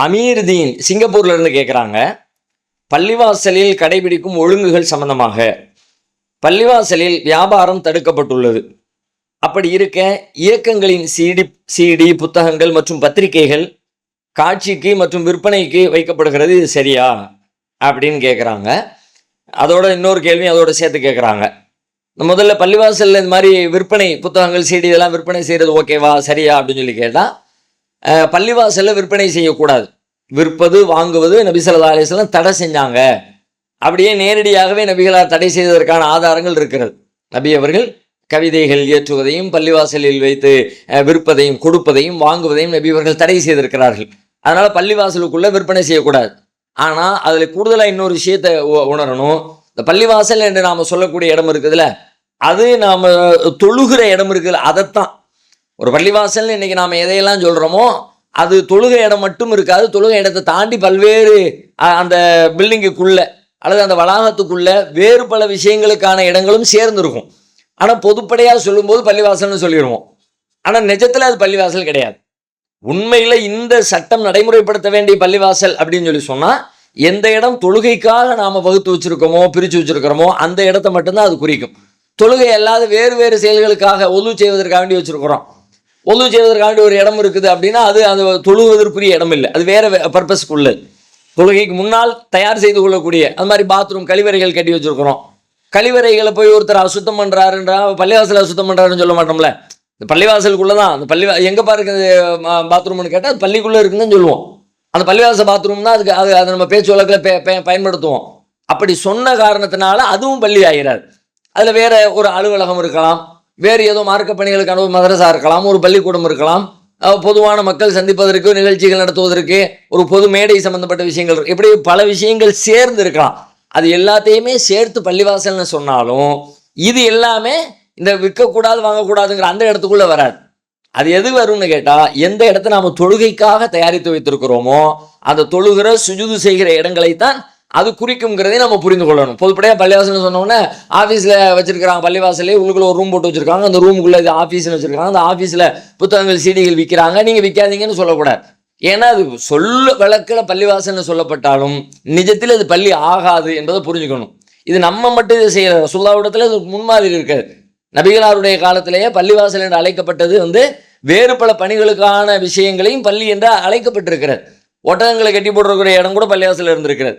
அமீர்தீன் சிங்கப்பூர்ல இருந்து கேட்குறாங்க, பள்ளிவாசலில் கடைபிடிக்கும் ஒழுங்குகள் சம்பந்தமாக. பள்ளிவாசலில் வியாபாரம் தடுக்கப்பட்டுள்ளது. அப்படி இருக்க இயக்கங்களின் சிடி புத்தகங்கள் மற்றும் பத்திரிகைகள் காட்சிக்கு மற்றும் விற்பனைக்கு வைக்கப்படுகிறது, இது சரியா அப்படின்னு கேட்குறாங்க. அதோட இன்னொரு கேள்வி அதோட சேர்த்து கேட்குறாங்க. முதல்ல பள்ளிவாசலில் இந்த மாதிரி விற்பனை புத்தகங்கள் சிடி இதெல்லாம் விற்பனை செய்கிறது ஓகேவா சரியா அப்படின்னு சொல்லி கேட்டால், பள்ளிவாசலில் விற்பனை செய்யக்கூடாது. விற்பது வாங்குவது நபி ஸல்லல்லாஹு அலைஹி வஸல்லம் தடை செஞ்சாங்க. அப்படியே நேரடியாகவே நபிகளார் தடை செய்வதற்கான ஆதாரங்கள் இருக்கிறது. நபி அவர்கள் கவிதைகள் இயற்றுவதையும் பள்ளிவாசலில் வைத்து விற்பதையும் கொடுப்பதையும் வாங்குவதையும் நபி அவர்கள் தடை செய்திருக்கிறார்கள். அதனால பள்ளிவாசலுக்குள்ள விற்பனை செய்யக்கூடாது. ஆனால் அதில் கூடுதலாக இன்னொரு விஷயத்தை உணரணும். இந்த பள்ளிவாசல் என்று நாம் சொல்லக்கூடிய இடம் இருக்குதுல்ல, அது நாம் தொழுகிற இடம் இருக்குதுல்ல, அதைத்தான் ஒரு பள்ளிவாசல் இன்னைக்கு நாம் எதையெல்லாம் சொல்கிறோமோ அது தொழுகை இடம் மட்டும் இருக்காது. தொழுகை இடத்தை தாண்டி பல்வேறு அந்த பில்டிங்குக்குள்ள அல்லது அந்த வளாகத்துக்குள்ள வேறு பல விஷயங்களுக்கான இடங்களும் சேர்ந்துருக்கும். ஆனால் பொதுப்படையாக சொல்லும்போது பள்ளிவாசல்னு சொல்லிடுவோம். ஆனால் நிஜத்தில் அது பள்ளிவாசல் கிடையாது. உண்மையில் இந்த சட்டம் நடைமுறைப்படுத்த வேண்டிய பள்ளிவாசல் அப்படின்னு சொல்லி சொன்னால், எந்த இடம் தொழுகைக்காக நாம் வகுத்து வச்சுருக்கோமோ பிரித்து வச்சுருக்கிறோமோ அந்த இடத்த மட்டும்தான் அது குறிக்கும். தொழுகை அல்லாத வேறு வேறு செயல்களுக்காக ஒது செய்வதற்காக வேண்டி வச்சுருக்கிறோம். ஒது செய்வதற்காக வேண்டி ஒரு இடம் இருக்குது அப்படின்னா அது தொழுவதற்குரிய இடம் இல்லை, அது வேறு பர்பஸ்க்குள்ளது. தொழுகைக்கு முன்னால் தயார் செய்து கொள்ளக்கூடிய அது மாதிரி பாத்ரூம் கழிவறைகள் கட்டி வச்சுருக்கிறோம். கழிவறைகளை போய் ஒருத்தர் அசுத்தம் பண்ணுறாருன்றா பள்ளிவாசலை அசுத்தம் பண்ணுறாருன்னு சொல்ல மாட்டோம்ல. இந்த பள்ளிவாசலுக்குள்ளே தான் அந்த எங்கேப்பா இருக்குது பாத்ரூம்னு கேட்டால் அது பள்ளிக்குள்ளே இருக்குதுன்னு சொல்லுவோம். அந்த பள்ளிவாசல் பாத்ரூம் தான் அதுக்கு அதை நம்ம பேச்சு வழக்கில் பயன்படுத்துவோம். அப்படி சொன்ன காரணத்தினால அதுவும் பள்ளி ஆகிறாது. அதில் வேற ஒரு அலுவலகம் இருக்கலாம், வேறு ஏதோ மார்க்க பணிகளுக்கான ஒரு மதரசா இருக்கலாம், ஒரு பள்ளிக்கூடம் இருக்கலாம், பொதுவான மக்கள் சந்திப்பதற்கு நிகழ்ச்சிகள் நடத்துவதற்கு ஒரு பொது மேடை சம்பந்தப்பட்ட விஷயங்கள் இருக்கு. இப்படி பல விஷயங்கள் சேர்ந்து இருக்கலாம். அது எல்லாத்தையுமே சேர்த்து பள்ளிவாசல்னு சொன்னாலும் இது எல்லாமே இந்த விற்கக்கூடாது வாங்கக்கூடாதுங்கிற அந்த இடத்துக்குள்ள வராது. அது எது வரும்னு கேட்டால், எந்த இடத்த நாம் தொழுகைக்காக தயாரித்து வைத்திருக்கிறோமோ அந்த தொழுகிற சுஜூது செய்கிற இடங்களைத்தான் அது குறிக்கும்ங்கிறதை நம்ம புரிந்து கொள்ளணும். பொதுப்படையாக பள்ளிவாசல்னு சொன்னோன்னே ஆஃபீஸில் வச்சிருக்கிறாங்க, பள்ளிவாசலே உள்ளுக்குள்ள ஒரு ரூம் போட்டு வச்சிருக்காங்க, அந்த ரூமுக்குள்ளே இது ஆஃபீஸ்னு வச்சிருக்காங்க, அந்த ஆஃபீஸில் புத்தகங்கள் சிடிகள் விற்கிறாங்க, நீங்கள் விற்காதீங்கன்னு சொல்லக்கூடாது. ஏன்னா அது சொல்ல வழக்கில் பள்ளிவாசல்னு சொல்லப்பட்டாலும் நிஜத்தில் அது பள்ளி ஆகாது என்பதை புரிஞ்சுக்கணும். இது நம்ம மட்டும் இதை செய்யற ரசூலுல்லாஹ்விடத்தில் இது முன்மாதிரி இருக்காது. நபிகளாருடைய காலத்திலேயே பள்ளிவாசல் என்று அழைக்கப்பட்டது வேறு பல பணிகளுக்கான விஷயங்களையும் பள்ளி என்று அழைக்கப்பட்டிருக்கிறது. ஒட்டகங்களை கட்டி போடுறக்கூடிய இடம் கூட பள்ளிவாசல் இருந்திருக்கிறது.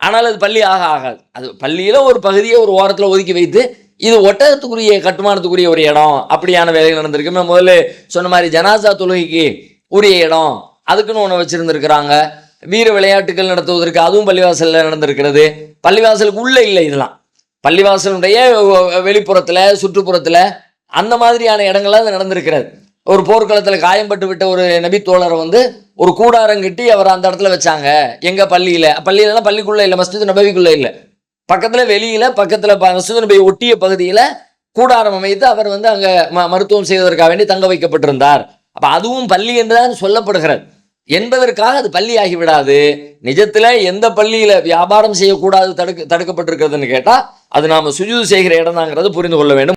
ஆனால் அது பள்ளி ஆகாது. அது பள்ளியில் ஒரு பகுதியை ஒரு ஓரத்தில் ஒதுக்கி வைத்து இது ஒட்டகத்துக்குரிய கட்டுமானத்துக்குரிய ஒரு இடம், அப்படியான வேலைகள் நடந்திருக்கு. முதல்ல சொன்ன மாதிரி ஜனாசா தொழுகைக்கு உரிய இடம் அதுக்குன்னு ஒன்று வச்சுருந்துருக்கிறாங்க. வீர விளையாட்டுகள் நடத்துவதற்கு அதுவும் பள்ளிவாசலில் நடந்திருக்கிறது. பள்ளிவாசலுக்கு உள்ளே இல்லை, இதெல்லாம் பள்ளிவாசலுடைய வெளிப்புறத்தில் சுற்றுப்புறத்தில் அந்த மாதிரியான இடங்கள்லாம் அது நடந்திருக்கிறது. ஒரு போர்க்களத்தில் காயம்பட்டு விட்ட ஒரு நபி தோழரை ஒரு கூடாரம் கட்டி அவர் அந்த இடத்துல வச்சாங்க. எங்கள் பள்ளியிலலாம் பள்ளிக்குள்ளே இல்லை, மஸ்ஜித் நபவிக்குள்ளே இல்லை, பக்கத்தில் வெளியில் பக்கத்தில் மஸ்ஜித் நபி ஒட்டிய பகுதியில் கூடாரம் அமைத்து அவர் அங்கே மருத்துவம் செய்வதற்காக வேண்டி தங்க வைக்கப்பட்டிருந்தார். அப்போ அதுவும் பள்ளி என்றுதான் சொல்லப்படுகிறது என்பதற்காக அது பள்ளி ஆகிவிடாது. நிஜத்தில் எந்த பள்ளியில் வியாபாரம் செய்யக்கூடாது தடுக்கப்பட்டிருக்கிறதுன்னு கேட்டால் அது நாம் சுஜூது செய்கிற இடம் தாங்கிறது புரிந்து கொள்ள வேண்டும்.